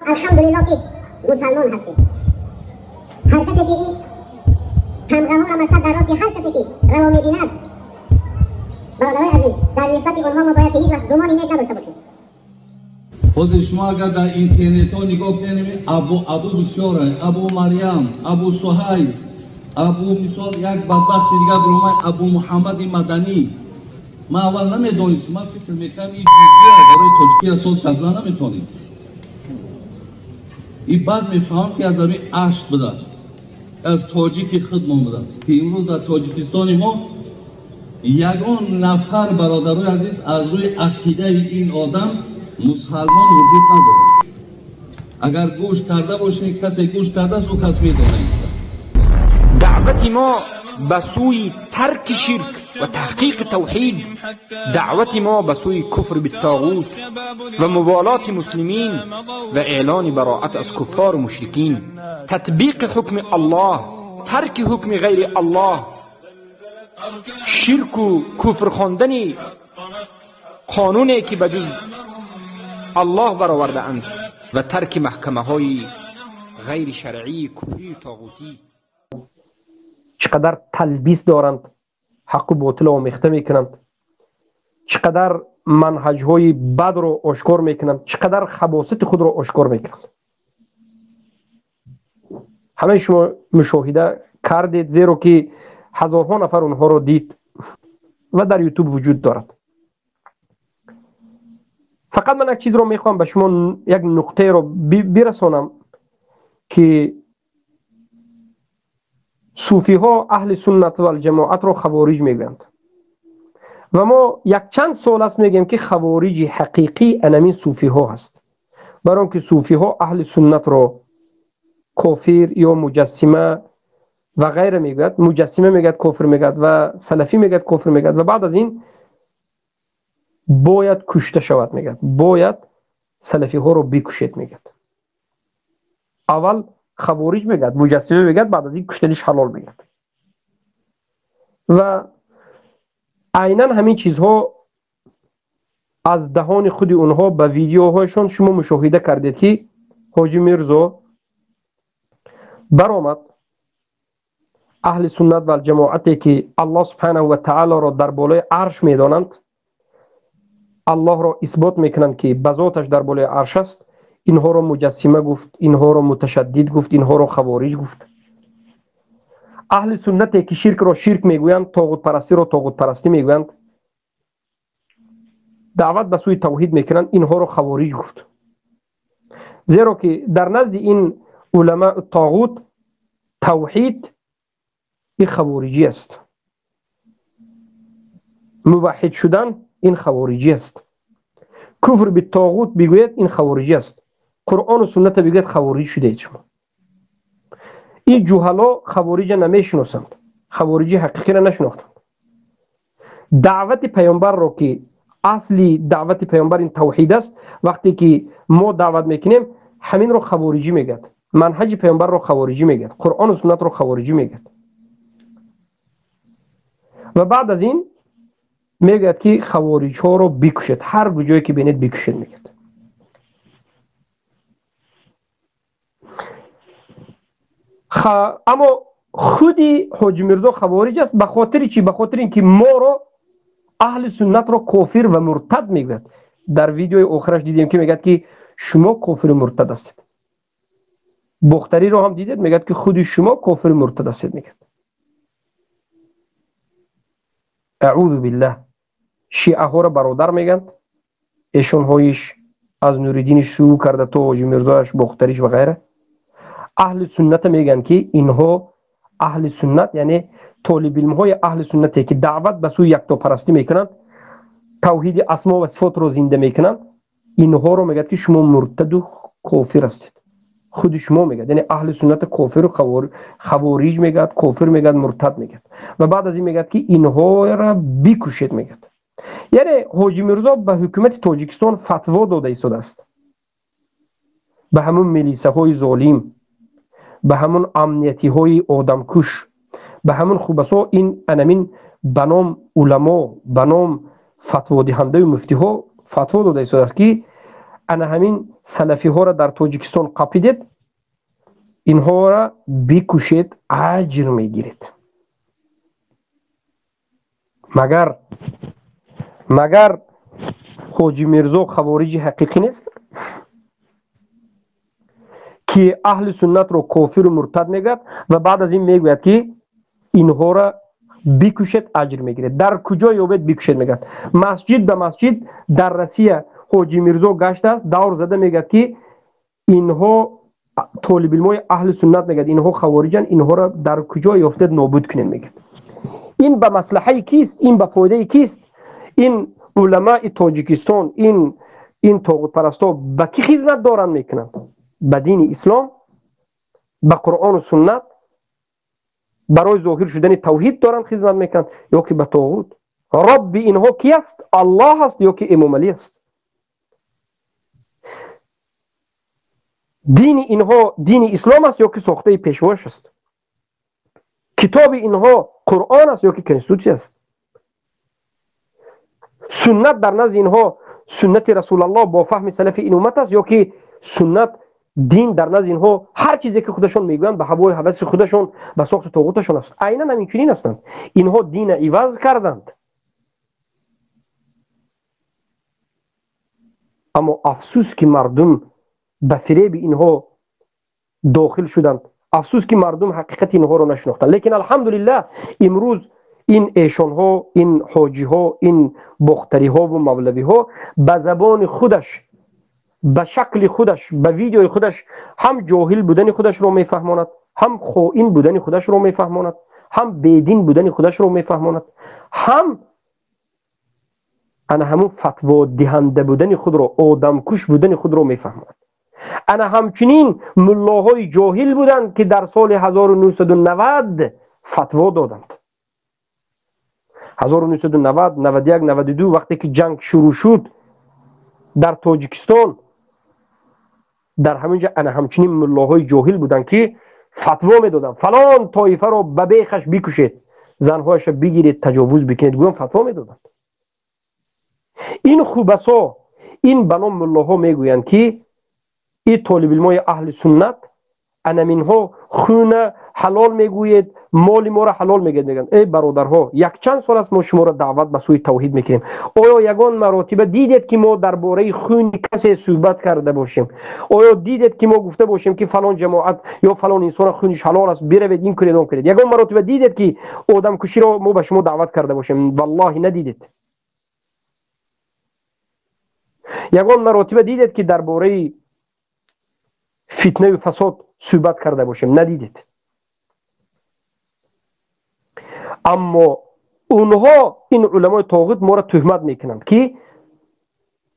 الحمدلله که مسلمان هستیم. هر کسی که این همگاهان را مقصد در راستی هر کسی که روا می‌بیند برادرای عزیز در نسبت آنها ما باید هیچ وقت گمانی نیک نداشته باشیم. خود شما اگر در اینترنت ها نگاه کنید ابو بسیاره، ابو مریم، ابو صهیب، ابو مثال یک بدبخت دیگر برای ابو محمد مدنی. ما اول نمیدونستم، من فکر میکنم این جزئیه برای تاجیکی اصول کردن نمیتونیم. این بعد میفهم که از همین عشق بوده است، از تاجیکی خودمان بوده است که امروز در تاجیکستان ما یگان نفر برادرای عزیز از روی عقیده این آدم مسلمان وجود نداره. اگر گوش کرده باشه کسی گوش کرده است و کس میدونه. دعوت ما بسوی ترک شرک و تحقیق توحید، دعوت ما بسوی کفر بالطاغوت و موالات مسلمین و اعلان براءت از کفار و مشرکین، تطبیق حکم الله، ترک حکم غیر الله، شرک و کفر خواندن قانونی که بجز الله برآورده اند و ترک محکمه های غیر شرعی کفری طاغوتی. چقدر تلبیس دارند، حق و باطل را آمیخته میکنند، چقدر منهج های بد را آشکار میکنند، چقدر خباثت خود را آشکار میکنند. همه شما مشاهده کردید، زیرا که هزارها نفر اونها را دید و در یوتیوب وجود دارد. فقط من یک چیز را میخوام به شما، یک نقطه را برسانم که صوفی ها اهل سنت و الجماعت را خوارج میگویند و ما یک چند سال است میگیم که خوارج حقیقی انمین صوفی ها هست، برای آنکه صوفی ها اهل سنت را کافر یا مجسمه و غیره میگوید. مجسمه میگوید کافر میگوید و سلفی میگوید کافر میگوید و بعد از این باید کشته شود میگوید، باید سلفی ها رو بکشید میگوید. اول خوارج میگوید، مجسمه میگوید، بعد از این کشتنش حلال میگوید. و عیناً همین چیزها از دهان خود اونها به ویدیوهایشان شما مشاهده کردید که حاجی میرزا برآمد، اهل سنت و الجماعتی که الله سبحانه و تعالی را در بالای عرش میدانند، الله را اثبات میکنند که به ذاتش در بالای عرش است، اینها را مجسمه گفت، اینها را متشدد گفت، اینها را خوارج گفت. اهل سنتی که شرک را شرک میگویند، طاغوت پرستی را طاغوت پرستی میگویند، دعوت به سوی توحید میکنند، اینها را خوارج گفت. زیرا که در نزد این علماء طاغوت توحید این خوارجی است، موحد شدن این خوارجی است، کفر به طاغوت بگوید این خوارجی است، قرآن و سنت بگوید خوارج شده شما. این جهلا خوارج نمیشناسند، خوارجی حقیقی را نشناختند. دعوت پیامبر را که اصلی دعوت پیامبر این توحید است، وقتی که ما دعوت میکنیم همین را خوارجی میگد، منهج پیامبر را خوارجی میگد، قرآن و سنت را خوارجی میگد. و بعد از این میگد که خوارج ها را بکشید، هر جایی که بینید بکشید میگد. اما خودی حاجی میرزا خوارج است. به خاطر چی؟ به خاطر اینکه ما را اهل سنت را کافر و مرتد میگوید. در ویدیوی آخرش دیدیم که میگد که شما کافر و مرتد هستید. بختری را هم دیدید میگد که خود شما کافر و مرتد هستید میگد. اعوذ بالله. شیعه ها را برادر میگن، ایشون هایش از نوریدین شروع کرده تا حاجی میرزاش، بختریش و غیره. اهل سنت میگن که اینها اهل سنت، یعنی طالب علم های اهل سنتی که دعوت به سوی یکتا پرستی میکنن، توحید اسما و صفات رو زنده میکنن، اینها رو میگن که شما مرتد و کافر هستید. خود شما میگن، یعنی اهل سنت کافر و خوارج میگن، کافر میگن، مرتد میگن. و بعد از این میگن که اینها را بکشید میگن. یعنی حاجی میرزا به حکومت تاجیکستان فتوا داده ایستاده است، به همون میلیسه های ظالم، به همون امنیتی های آدمکش، به همون خوبسا این انمین بنام علما، بنام فتوا دهنده و مفتی ها فتوا داده ایستاده است که انا همین سلفی ها را در تاجیکستان قاپیدید، اینها را بکشید، اجر میگیرید. مگر حاجی میرزا خوارج حقیقی نیست که اهل سنت رو کافر و مرتد میگه و بعد از این میگوید که اینها را بکشید اجر میگیرید؟ در کجا یابد بکشید میگه؟ مسجد به مسجد در روسیه حاجی میرزا گشته است، دور زده میگه که اینها طالب علمای اهل سنت میگه اینها خوارجن، اینها را در کجا یافتید نابود کنید میگه. این به مصلحه کیست؟ این به فایده کیست؟ این علماء تاجیکستان، این طاغوت پرستا به کی خدمت دارن میکنن؟ به دین اسلام، به قرآن و سنت، برای ظاهر شدن توحید دارن خدمت میکنن یا که به طاغوت؟ رب اینها کی است؟ الله است یا که امام علی است؟ دین اینها دین اسلام است یا که ساخته پیشواش است؟ کتاب اینها قرآن است یا که کنستیتوسی است؟ سنت در نزد اینها سنت رسول الله با فهم سلف این امت است یا که سنت دین در نزد اینها هر چیزی که خودشون میگویند به هوای هوس خودشون به ساخت طاغوتشون است؟ عیناً همینچنین هستند. اینها دین عوض کردند. اما افسوس که مردم به فریب اینها داخل شدند، افسوس که مردم حقیقت اینها رو نشناختند. لیکن الحمدلله امروز این ایشان ها، این حاجی ها، این بختری ها و مولوی ها به زبان خودش، به شکل خودش، به ویدیوی خودش هم جاهل بودن خودش رو میفهماند، هم خائن بودن خودش رو میفهماند، هم بیدین بودن خودش رو میفهماند، هم انا همون فتوا دهنده بودن خود رو، آدم کش بودن خود رو میفهماند. انا همچنین ملاهای جاهل بودند که در سال 1990 فتوا دادند. 1990 91 92 وقتی که جنگ شروع شد در تاجیکستان، در همینجا انا همچنین ملاهای جاهل بودند که فتوا میدادند فلان طایفه رو به بیخش بکشید، زنهایش بگیرید، تجاوز بکنید، گویم فتوا میدادند. این خوبسا، این بنام ملاها میگویند که این طالب علمای اهل سنت انا منها خون حلال میگوید، مال ما را حلال میگید. میگن ای برادرها، یک چند سال است ما شما را دعوت به سوی توحید میکنیم، آیا یگان مراتبه دیدید که ما درباره خون کسی صحبت کرده باشیم؟ آیا دیدید که ما گفته باشیم که فلان جماعت یا فلان انسان خونش حلال است، بروید این کنید اون کنید؟ یگان مراتبه دیدید که آدم کشی را ما به شما دعوت کرده باشیم؟ والله ندیدید. یگان مراتبه دیدید که درباره فتنه و فساد صحبت کرده باشیم؟ ندیدید. اما اونها، این علمای طاغوت ما را تهمت میکنند که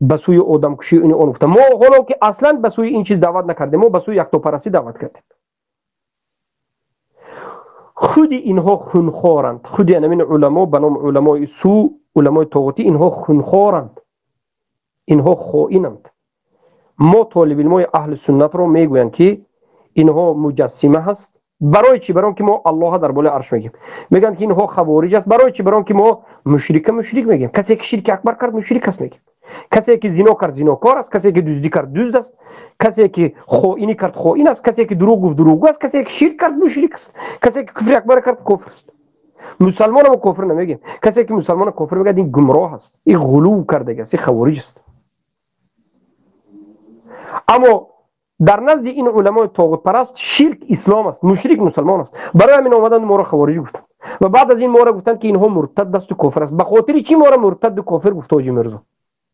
به سوی آدم کشی این اون گفتن. ما حالا که اصلا به سوی این چیز دعوت نکردیم، ما به سوی یکتاپرستی دعوت کردیم. خود اینها خونخوارند. خود این علما به نام علمای سو، علمای طاغوتی، اینها خونخوارند، اینها خائنند. ما طالب علمای اهل سنت رو میگویند که اینها مجسمه هست. برای چی؟ برای که ما الله در بالای عرش میگیم. میگن که اینها خوارج است. برای چی؟ برای که ما مشرک میگیم. کسی که شرک اکبر کرد مشرک است میگیم. کسی که زنا کرد زناکار است، کسی که دزدی کرد دزد است، کسی که خائنی کرد خائن است، کسی که دروغ گفت دروغگو است، کسی که شرک کرد مشرک است، کسی که کفر اکبر کرد کافر است. مسلمان هم کافر نمیگیم. کسی که مسلمان کافر میگه این گمراه است، این غلو کرده است، این خوارج است. اما در نزد این علمای طاغوت پرست شرک اسلام است، مشرک مسلمان است. برای همین آمدن ما را خوارج گفتند و بعد از این ما را گفتند که اینها مرتد است و کافر است. به خاطر چی ما را مرتد و کافر گفت حاجی میرزا؟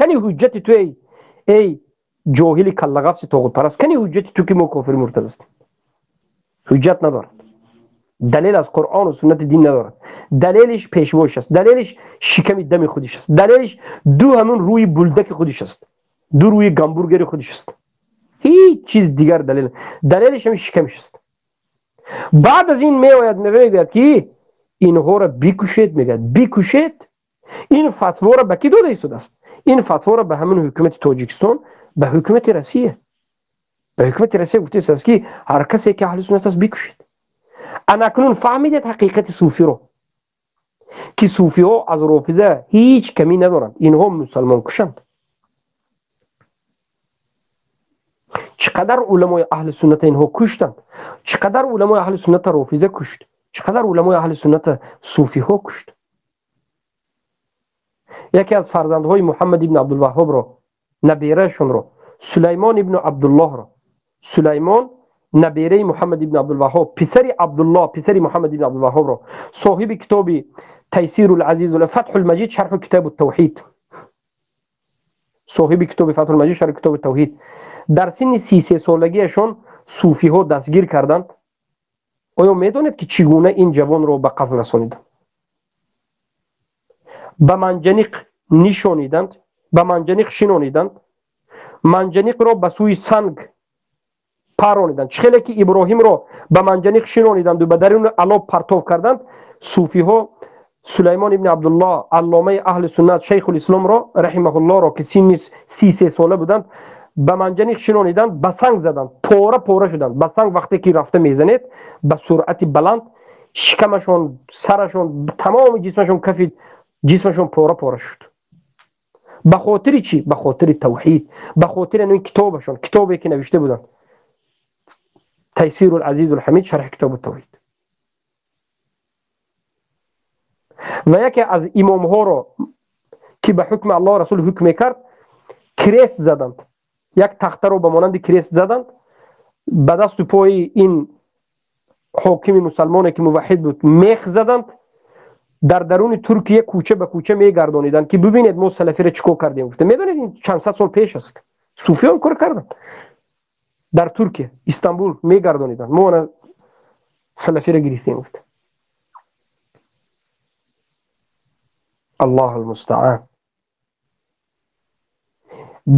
کنی حجت تو ای جاهل کلغفس طاغوت پرست، کنی حجت تو که ما کافر مرتد است؟ حجت ندارد. دلیل از قرآن و سنت دین ندارد. دلیلش پیشواش است، دلیلش شکم دم خودش است، دلیلش دو همون روی بولدک خودش است، دو روی گامبورگر خودش است. هیچ چیز دیگر دلیلش هم شکمش است. بعد از این میآید میگوید که اینها را بکشید. میگه بکشید. این فتوا را به کی داده شده است؟ این فتوا را به همون حکومت تاجیکستان، به حکومت روسیه، به حکومت روسیه گفته است که هر کسی که اهل سنت است بکشید. انا کنون فهمیدید حقیقت صوفی رو، که صوفی ها از رافضه هیچ کمی ندارند. اینها مسلمان کشند. چقدر علمای اهل سنت اینها کشتند، چقدر علمای اهل سنت رافضه کشت، چقدر علمای اهل سنت صوفی ها کشت. یکی از فرزندهای محمد ابن عبدالوهاب را، نبیرهشون را، سلیمان ابن عبدالله را، سلیمان نبیره محمد ابن عبدالوهاب، پسر عبدالله پسر محمد ابن عبدالوهاب را، صاحب کتاب تیسیر العزیز و فتح المجید شرح کتاب التوحید، صاحب کتاب فتح المجید شرح کتاب التوحید، در سن 33 سالگیشون صوفی ها دستگیر کردند. آیا میدونید که چگونه این جوان را به قتل رسانیدند؟ به منجنیق نشانیدند، به منجنیق شنانیدند، منجنیق را به سوی سنگ پرانیدند. چخیلی که ابراهیم را به منجنیق شنانیدند و به درون علاب پرتاب کردند، صوفی ها سلیمان ابن عبدالله علامه اهل سنت شیخ الاسلام را رحمه الله را که سن 33 ساله بودند به منجنیق شنانیدند، به سنگ زدند، پاره پاره شدند. به سنگ وقتی که رفته میزنید به سرعت بلند شکمشون، سرشون، تمام جسمشون، کف جسمشون پاره پاره شد. به خاطر چی؟ به خاطر توحید، به خاطر این کتابشون، کتابی که نوشته بودند تیسیر العزیز الحمید شرح کتاب التوحید. و یکی از امام ها را که به حکم الله رسول حکم کرد کریست زدند، یک تخته رو به مانند کریست زدند، به دست و پای این حاکم مسلمانی که موحد بود میخ زدند، در درون ترکیه کوچه به کوچه میگردانیدند که ببینید ما سلفی را چیکار کردیم. گفته میدونید این چند صد سال پیش است صوفیان کار کردن، در ترکیه استانبول میگردانیدند ما سلفی را گرفتیم. گفته الله المستعان.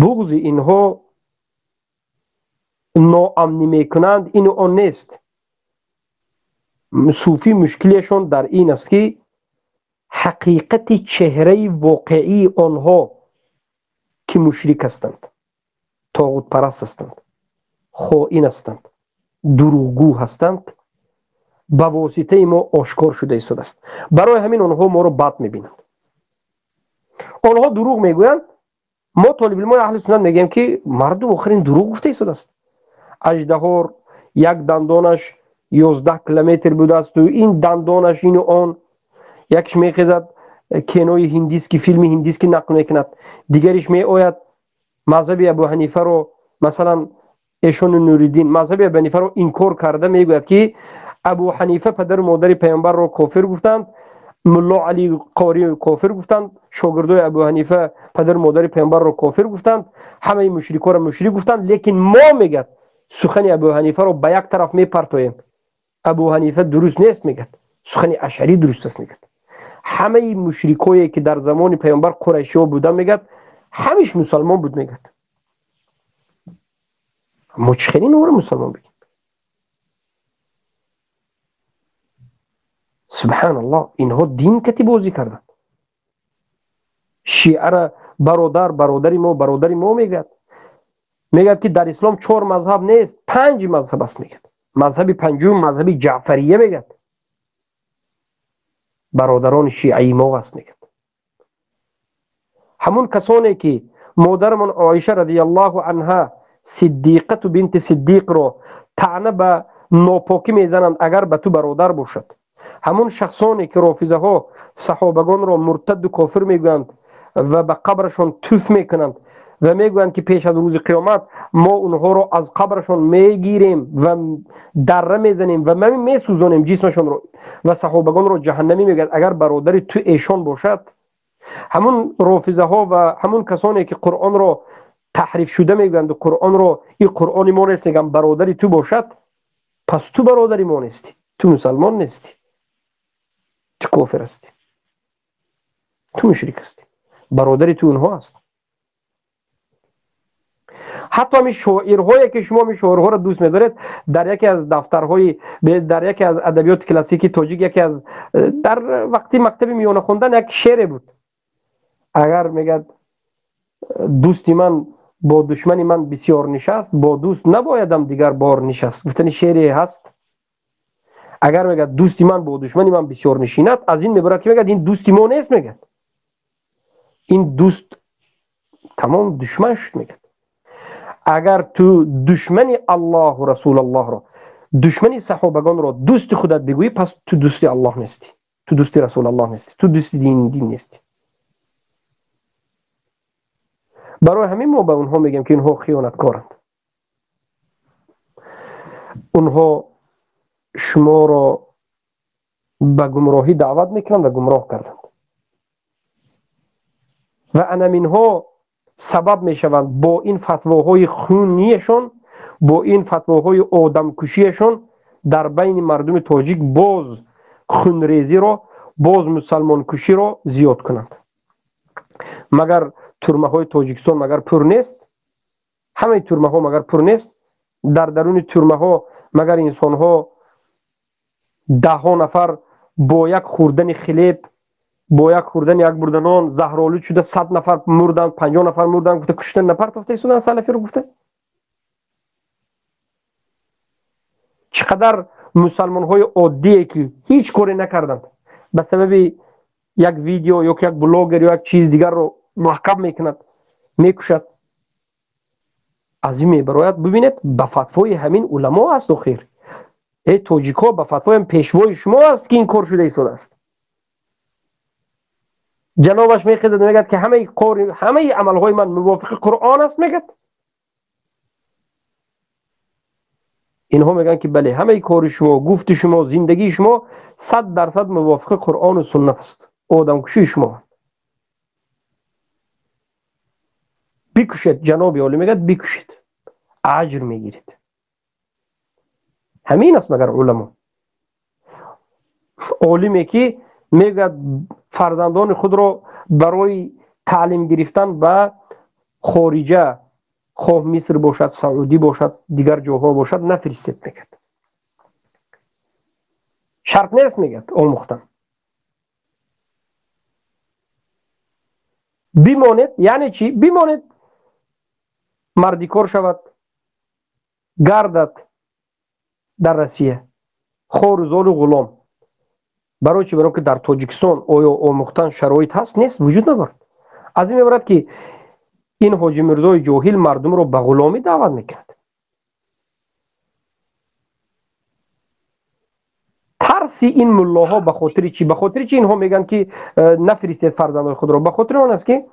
بغض اینها ناامنی میکنند، این آن نیست. صوفی مشکلشون در این است که حقیقت چهره واقعی آنها که مشرک هستند، طاغوت پرست هستند، خائن هستند، دروغگو هستند، به واسطه ما آشکار شده است. برای همین آنها ما رو بد میبینند. آنها دروغ میگویند، ما طالب علمان اهل سنت میگیم که مردم آخرین دروغ گفته است. اژدها یک دندانش 11 کیلومتر بوده است و این دندانش این و آن، یکش میخیزد کینوی هندیست که فیلم هندیست که نقل میکند، دیگرش می آید مذهب ابو حنیفه رو، مثلا ایشون نوریدین مذهب ابو حنیفه رو انکار کرده، میگوید که ابو حنیفه پدر و مادر پیامبر رو کافر گفتند، ملا علی قاری کافر گفتند، شاگردای ابو حنیفه پدر و مادر پیامبر رو کافر گفتند، همه مشرکا رو مشرک گفتند. لیکن ما میگد سخن ابو حنیفه رو به یک طرف میپرتویم، ابو حنیفه درست نیست میگد، سخن اشعری درست است میگد. همه مشرکایی که در زمان پیامبر قریشی ها بودن میگد همیش مسلمان بود میگد. ما چخیلی نور مسلمان بگیم؟ سبحان الله. اینها دین کتی بازی کردن. شیعه را برادری ما میگد. میگد که در اسلام 4 مذهب نیست 5 مذهب است میگد. مذهب پنجم مذهب جعفریه میگد. برادران شیعه ما است میگد. همون کسانی که مادرمان عایشه رضی الله عنها صدیقه بنت صدیق رو طعنه به ناپاکی میزنند اگر به تو برادر باشد، همون شخصانی که رافضه ها صحابگان را مرتد و کافر میگویند و به قبرشون توف میکنند و میگویند که پیش از روز قیامت ما اونها رو از قبرشون میگیریم و دره میزنیم و میسوزانیم جسمشون رو و صحابگان رو جهنمی میگوید اگر برادری تو ایشان باشد، همون رافضه ها و همون کسانی که قرآن رو تحریف شده میگویند و قرآن رو این قرآن ما نیست میگن برادری تو باشد، پس تو برادری ما نیستی، تو مسلمان نیستی، تو کافر هستی، تو مشرک هستی، برادری تو اونها هست. حتی همین شاعرهایی که شما می شاعرها را دوست می‌دارید، در یکی از دفترهای در یکی از ادبیات کلاسیکی تاجیک یکی از در وقتی مکتب میانه خوندن یک شعر بود، اگر میگه دوستی من با دشمنی من بسیار نشست، با دوست نبایدم دیگر بار نشست. گفتن شعری هست. اگر میگه دوستی من با دشمنی من بسیار نشیند، از این میبرد که میگه این دوستی ما نیست، میگه این دوست تمام دشمن شد. میگه اگر تو دشمن الله و رسول الله را، دشمن صحابگان را دوست خودت بگویی، پس تو دوستی الله نیستی، تو دوستی رسول الله نیستی، تو دوستی دین نیستی. برای همین ما به اونها میگیم که اینها خیانتکارند. اونها شما را به گمراهی دعوت میکنند و گمراه کردند و انمینها سبب میشوند با این فتواهای خونیشون، با این فتواهای آدمکشیشون در بین مردم تاجیک باز خونریزی را، باز مسلمان کشی را زیاد کنند. مگر ترمه های تاجیکستان مگر پر نیست؟ همه ترمه ها مگر پر نیست؟ در درون ترمه ها مگر انسان ها 10 نفر با یک خوردن خلیب، با یک خوردن یک بردنان زهرآلود شده 100 نفر مردن، 50 نفر مردن، گفته کشتن نفر تفته سودن سلفی رو گفته. چقدر مسلمان های عادی که هیچ کاری نکردند به سبب یک ویدیو یا یک بلاگر یا یک چیز دیگر رو محکم میکند، میکشد. از این میبراید ببینید به فتوای همین علما است و خیر. ای تاجیکا به فتوای هم پیشوای شما است که این کار شده ایستاده است. جنابش میخیزد میگد که همه عملهای من موافق قرآن است میگد. اینها میگن که بله همه کار شما، گفت شما، زندگی شما 100% موافق قرآن و سنت است. آدمکشی شما بکشید. جناب عالی میگد بکشید، اجر میگیرید. همین است مگر علما. عالمی که میگد فرزندان خود را برای تعلیم گرفتن به خارجه، خواه مصر باشد، سعودی باشد، دیگر جاها باشد، نفرستید میگد. شرط نیست میگد آموختن. بمانید. یعنی چی؟ بمانید مردی کار شود، گردد در روسیه، خور و زال و غلام. برای چی؟ برای که در تاجیکستان آیا آموختن شرایط هست؟ نیست، وجود ندارد. از این میبرد که این حاجی میرزای جاهل مردم رو به غلامی دعوت میکرد. ترسی این ملاها به خاطر چی؟ به خاطر چی اینها میگن که نفرستید فرزندان خود را؟ به خاطر آن است که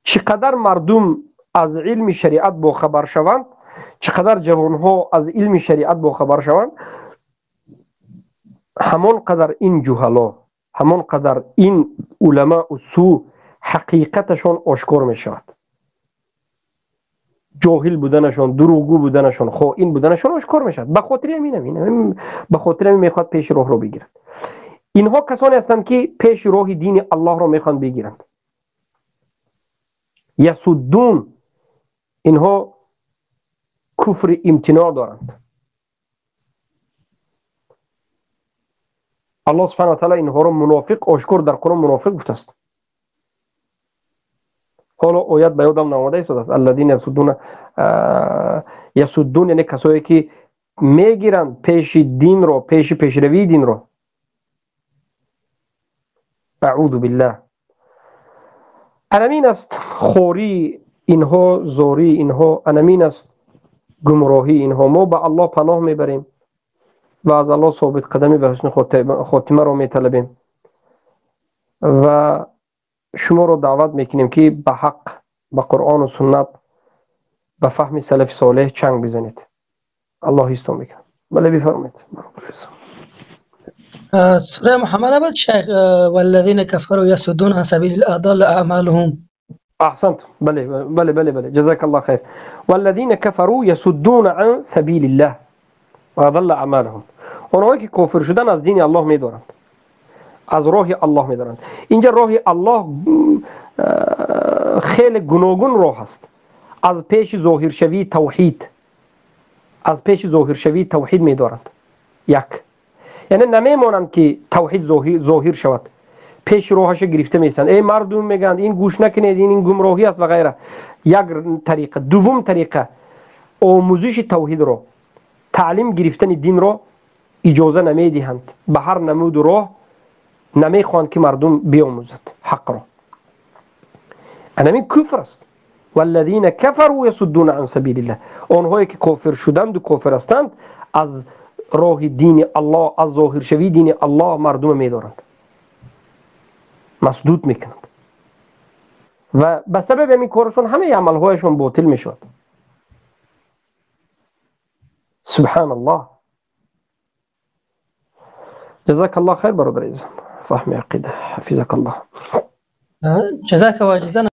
چقدر مردم از علم شریعت با خبر شوند، چقدر جوانها از علم شریعت با خبر شوند، همان قدر این جهلا، همان قدر این علماء سو حقیقتشان آشکار می شود. جاهل بودنشان، دروغگو بودنشان، خائن بودنشان آشکار می شود. به خاطر همین به خاطر همین میخواد پیش راه رو بگیرد. اینها کسانی هستند که پیش راه دین الله را میخوان بگیرند. یسدون، اینها کفر امتناع دارند. الله سبحانه و تعالی اینها را منافق آشکار در قرآن منافق گفته است. حالا آیت به یادم نماده است الذین یسدون، یعنی کسایی که میگیرند پیش دین را، پیشروی دین را. اعوذ بالله. انمین است خوری اینها، زاری اینها، انمین است گمراهی اینها. ما به الله پناه میبریم و از الله ثابت قدمی به حسن خاتمه را میطلبیم و شما را دعوت میکنیم که به حق، به قرآن و سنت، به فهم سلف صالح چنگ بزنید. الله استون میکنم. بله بفرمایید. سوره محمد عبد شیخ والذین کفروا یصدون عن سبیل الله اضل اعمالهم. احسنت. بله جزاك الله خیر. والذین کفروا یصدون عن سبیل الله و اضل اعمالهم. اونهایی که کافر شدن از دین الله میدارند، از راه الله میدارند. اینجا راه الله خیلی گوناگون راه است. از پیش ظاهر شوی توحید، از پیش ظاهر شوی توحید میدارند. یک، یعنی نمیمانند که توحید ظاهر شود، پیش راهش گرفته میسند. ای مردم میگند این گوش نکنید، این گمراهی است و غیره. یک طریقه. دوم طریقه، آموزش توحید را، تعلیم گرفتن دین را اجازه نمیدهند. به هر نمود راه نمیخواند که مردم بیاموزد حق را. این کفر است. والذین کفروا یصدون عن سبیل الله، آنهایی که کافر شدند و کافر هستند از راه دین الله، از ظاهر شوی دین الله مردم می‌دارند، مسدود میکنند و به سبب این کارشون همه عملهایشون باطل میشود. سبحان الله. جزاك الله خير برادر عزیزم، فهم عقیده، حفظك الله. جزاك واجزانا.